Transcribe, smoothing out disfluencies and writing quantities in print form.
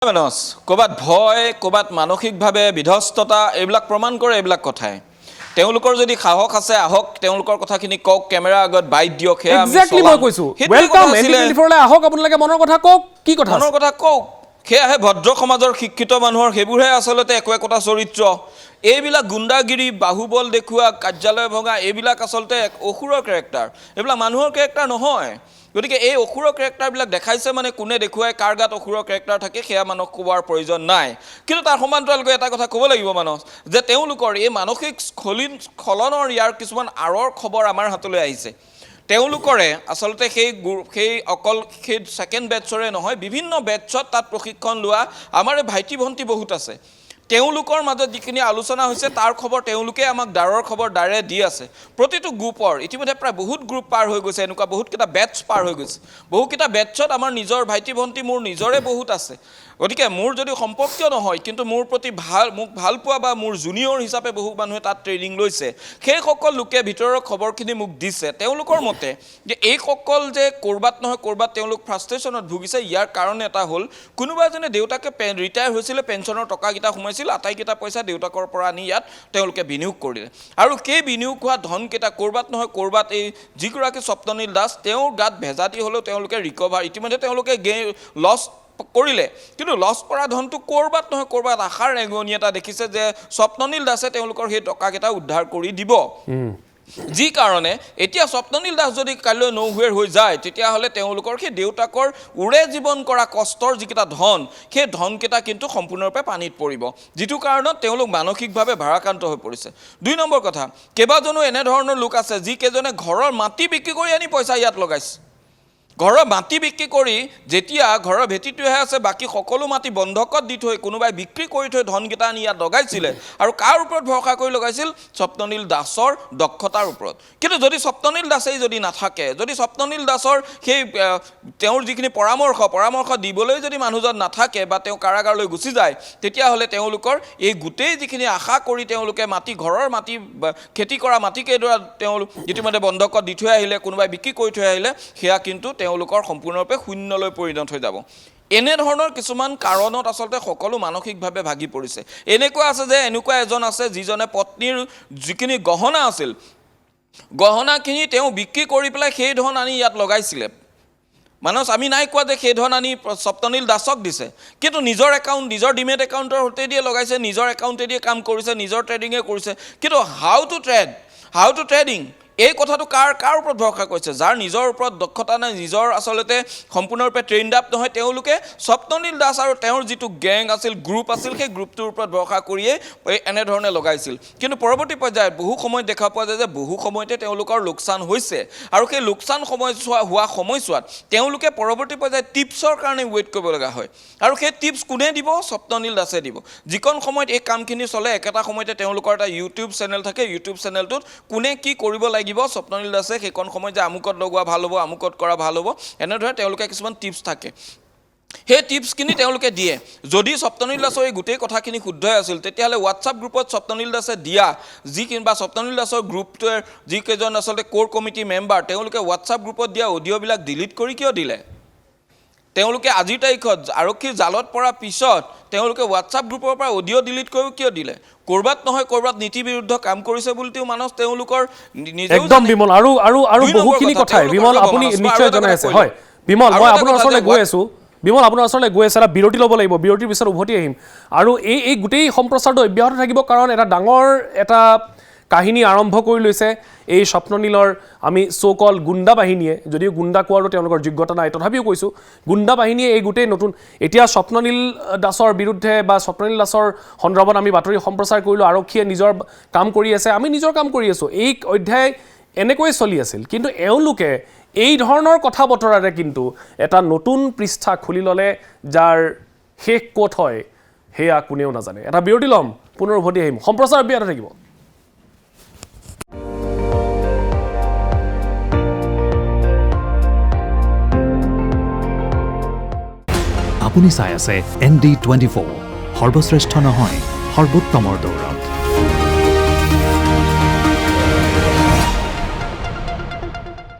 মানস ক'বাত ভয় ক'বাত মানসিকভাৱে বিধ্বস্ততা এইবিলাক প্ৰমাণ কৰে এইবিলাক কথাই তেওঁলোকৰ যদি সাহস আছে আহক তেওঁলোকৰ কথাখিনি কক কেমেৰা আগত বাইট দিয়ক হে আমি এক্স্যাক্টলি মই কৈছো ওয়েলকাম এনডি24 লৈ আহক আপোনালোকে মনৰ কথা কক কি কথা মনৰ কথা কক হেয়াহে ভদ্ৰ সমাজৰ শিক্ষিত মানুহৰ হেবুৰহে আসলতে একোটা চৰিত্ৰ এইবিলাক গুণ্ডাগিৰি বাহুবল দেখুৱা কাৰ্যালয় ভঙা এইবিলাক আসলতে অসুৰৰ ক্যাৰেক্টাৰ এইবিলাক মানুহৰ ক্যাৰেক্টাৰ নহয় গতিকে এই অসুৰৰ ক্যাৰেক্টাৰবিলাক দেখাইছে মানে কোনে দেখুৱাই কাৰ গাত অসুৰৰ ক্যাৰেক্টাৰ থাকে সেয়া মানক কোৱাৰ প্ৰয়োজন নাই কিন্তু তাৰ সমান্তৰালকৈ এটা কথা ক'ব লাগিব মানস যে তেওঁলোকৰ এই মানসিক স্খলনৰ ইয়াৰ কিছুমান আৰৰ খবৰ আমাৰ হাতলৈ আহিছে তেওঁলোকৰে আসলতে সেই অকল সেই সেকেন্ড বেটছৰে নহয় বিভিন্ন বেটছত তাত প্ৰশিক্ষণ লোৱা আমাৰ ভাইটি ভণ্টি বহুত আছে তেওঁলোকৰ মাজত যিখিনি আলোচনা হৈছে তাৰ খবৰ তেওঁলোকে আমাক দাৰৰ খবৰ দাৰে দি আছে প্ৰতিটো গ্ৰুপৰ ইতিমধ্যে প্ৰায় বহুত গ্ৰুপ পাৰ হৈ গৈছে এনেকুৱা বহুত কিটা বেটছ পাৰ হৈ গৈছে বহু কিটা বেটছত আমাৰ নিজৰ ভাইটি ভণ্টি মোৰ নিজৰে বহুত আছে গতিকে মোৰ যদি সম্পৰ্কীয় নহয় কিন্তু মোৰ প্ৰতি মোক ভাল পোৱা বা মোৰ জুনিয়ৰ হিচাপে বহু মানুহে তাত ট্ৰেনিং লৈছে সেই সকল লোকে ভিতৰৰ খবৰখিনি মোক দিছে তেওঁলোকৰ মতে যে এই সকল যে কৰবাত নহয় কৰবাত তেওঁলোক ফ্ৰাষ্ট্ৰেচনত ভুগিছে ইয়াৰ কাৰণ এটা হ'ল কোনোবা এজনে দেউতাকে ৰিটায়াৰ হৈছিল পেঞ্চনৰ টকাকিটা সোমাইছিল আটাইকিটা পইচা দেউতাকৰ পৰা আনি ইয়াত তেওঁলোকে বিনিয়োগ কৰিলে আৰু সেই বিনিয়োগ হোৱা ধনকেইটা কৰবাত নহয় কৰবাত এই যিগৰাকী স্বপ্ননীল দাস তেওঁৰ গাত ভেজাতি হ'লেও তেওঁলোকে ৰিকভাৰ ইতিমধ্যে তেওঁলোকে লছ কৰিলে কিন্তু লছ কৰা ধনটো কৰবাত নহয় কৰবাত আশাৰ ৰেঙনি এটা দেখিছে যে স্বপ্ননীল দাসে তেওঁলোকৰ সেই টকাকেইটা উদ্ধাৰ কৰি দিব যি কাৰণে এতিয়া স্বপ্ননীল দাস যদি কালৈ নৌহুৱেৰ হৈ যায় তেতিয়াহ'লে তেওঁলোকৰ সেই দেউতাকৰ উৰে জীৱন কৰা কষ্টৰ যিকেইটা ধন সেই ধনকেইটা কিন্তু সম্পূৰ্ণৰূপে পানীত পৰিব যিটো কাৰণত তেওঁলোক মানসিকভাৱে ভাৰাক্ৰান্ত হৈ পৰিছে দুই নম্বৰ কথা কেইবাজনো এনেধৰণৰ লোক আছে যিকেইজনে ঘৰৰ মাটি বিক্ৰী কৰি আনি পইচা ইয়াত লগাইছে ঘৰৰ মাটি বিক্ৰী কৰি যেতিয়া ঘৰৰ ভেটিটোহে আছে বাকি সকলো মাটি বন্ধকত দি থৈ কোনোবাই বিক্ৰী কৰি থৈ ধনকেইটা আনি ইয়াত লগাইছিলে আৰু কাৰ ওপৰত ভৰসা কৰি লগাইছিল স্বপ্ননীল দাসৰ দক্ষতাৰ ওপৰত কিন্তু যদি স্বপ্ননীল দাসেই যদি নাথাকে যদি স্বপ্ননীল দাসৰ সেই তেওঁৰ যিখিনি পৰামৰ্শ দিবলৈ যদি মানুহজন নাথাকে বা তেওঁ কাৰাগাৰলৈ গুচি যায় তেতিয়াহ'লে তেওঁলোকৰ এই গোটেই যিখিনি আশা কৰি তেওঁলোকে ঘৰৰ মাটি খেতি কৰা মাটিকেইডৰা তেওঁলোক ইতিমধ্যে বন্ধকত দি থৈ আহিলে কোনোবাই বিক্ৰী কৰি থৈ আহিলে সেয়া কিন্তু তেওঁলোকৰ সম্পূৰ্ণৰূপে শূন্যলৈ পৰিণত হৈ যাব এনে ধৰণৰ কিছুমান কাৰণত আসলতে সকলো মানসিকভাৱে ভাগি পৰিছে এনেকুৱা আছে যে এনেকুৱা এজন আছে যিজনে পত্নীৰ যিখিনি গহনা আছিল গহনাখিনি তেওঁ বিক্ৰী কৰি পেলাই সেই ধন আনি ইয়াত লগাইছিলে মানস আমি নাই কোৱা যে সেই ধন আনি স্বপ্ননীল দাসক দিছে কিন্তু নিজৰ একাউণ্ট নিজৰ ডিমেট একাউণ্টৰ সৈতে দিয়ে লগাইছে নিজৰ একাউণ্টে দিয়ে কাম কৰিছে নিজৰ ট্ৰেডিঙে কৰিছে কিন্তু হাউ টু ট্ৰেডিং এই কথাটো কাৰ ওপৰত ভৰসা কৰিছে যাৰ নিজৰ ওপৰত দক্ষতা নাই নিজৰ আসলতে সম্পূৰ্ণৰূপে ট্ৰেইনড আপ নহয় তেওঁলোকে স্বপ্ননীল দাস আৰু তেওঁৰ যিটো গেং আছিল গ্ৰুপ আছিল সেই গ্ৰুপটোৰ ওপৰত ভৰসা কৰিয়ে এনেধৰণে লগাইছিল কিন্তু পৰৱৰ্তী পৰ্যায়ত বহু সময়ত দেখা পোৱা যায় যে বহু সময়তে তেওঁলোকৰ লোকচান হৈছে আৰু সেই লোকচান হোৱা সময়ছোৱাত তেওঁলোকে পৰৱৰ্তী পৰ্যায়ত টিপছৰ কাৰণে ৱেইট কৰিব লগা হয় আৰু সেই টিপছ কোনে দিব স্বপ্ননীল দাসে দিব যিকণ সময়ত এই কামখিনি চলে একেটা সময়তে তেওঁলোকৰ এটা ইউটিউব চেনেল থাকে ইউটিউব চেনেলটোত কোনে কি কৰিব লাগিব স্বপ্ননীল দাসে সেইকণ সময় যে আমুকত লগোৱা ভাল হ'ব আমুকত কৰা ভাল হ'ব এনেদৰে তেওঁলোকে কিছুমান টিপছ থাকে সেই টিপছখিনি তেওঁলোকে দিয়ে যদি স্বপ্ননীল দাসৰ এই গোটেই কথাখিনি শুদ্ধই আছিল তেতিয়াহ'লে হোৱাটছআপ গ্ৰুপত স্বপ্ননীল দাসে দিয়া বা স্বপ্ননীল দাসৰ গ্ৰুপটোৰ যিকেইজন আচলতে কোৰ কমিটি মেম্বাৰ তেওঁলোকে হোৱাটছআপ গ্ৰুপত দিয়া অডিঅ'বিলাক ডিলিট কৰি কিয় দিলে তেওঁলোকে আজিৰ তাৰিখত আৰক্ষীৰ জালত পৰাৰ পিছত তেওঁলোকে হোৱাটছআপ গ্ৰুপৰ পৰা অডিঅ' ডিলিট কৰি কিয় দিলে কৰবাত নহয় কৰবাত নীতি বিৰুদ্ধ কাম কৰিছে বুলিও মানুহ তেওঁলোকৰ একদম বিমল আৰু বহুখিনি কথাই বিমল আপুনি নিশ্চয় জনাই আছে হয় বিমল মই আপোনাৰ ওচৰলৈ গৈ আছো এটা বিৰতি ল'ব লাগিব বিৰতিৰ পিছত উভতি আহিম আৰু এই গোটেই সম্প্ৰচাৰটো অব্যাহত থাকিব কাৰণ এটা ডাঙৰ এটা কাহিনী আৰম্ভ কৰি লৈছে এই স্বপ্ননীলৰ আমি সো-কল গুণ্ডা বাহিনীয়ে যদিও গুণ্ডা কোৱাৰো তেওঁলোকৰ যোগ্যতা নাই তথাপিও কৈছোঁ গুণ্ডা বাহিনীয়ে এই গোটেই নতুন এতিয়া স্বপ্ননীল দাসৰ বিৰুদ্ধে বা স্বপ্ননীল দাসৰ সন্দৰ্ভত আমি বাতৰি সম্প্ৰচাৰ কৰিলোঁ আৰক্ষীয়ে নিজৰ কাম কৰি আছে আমি নিজৰ কাম কৰি আছোঁ এই অধ্যায় এনেকৈ চলি আছিল কিন্তু এওঁলোকে এই ধৰণৰ কথা বতৰাৰে কিন্তু এটা নতুন পৃষ্ঠা খুলি ল'লে যাৰ শেষ ক'ত হয় সেয়া কোনেও নাজানে এটা বিৰতি ল'ম পুনৰ উভতি আহিম সম্প্ৰচাৰ অব্যাহত থাকিব আপুনি চাই আছে ND24 সৰ্বশ্ৰেষ্ঠ নহয় সৰ্বোত্তমৰ দৌৰ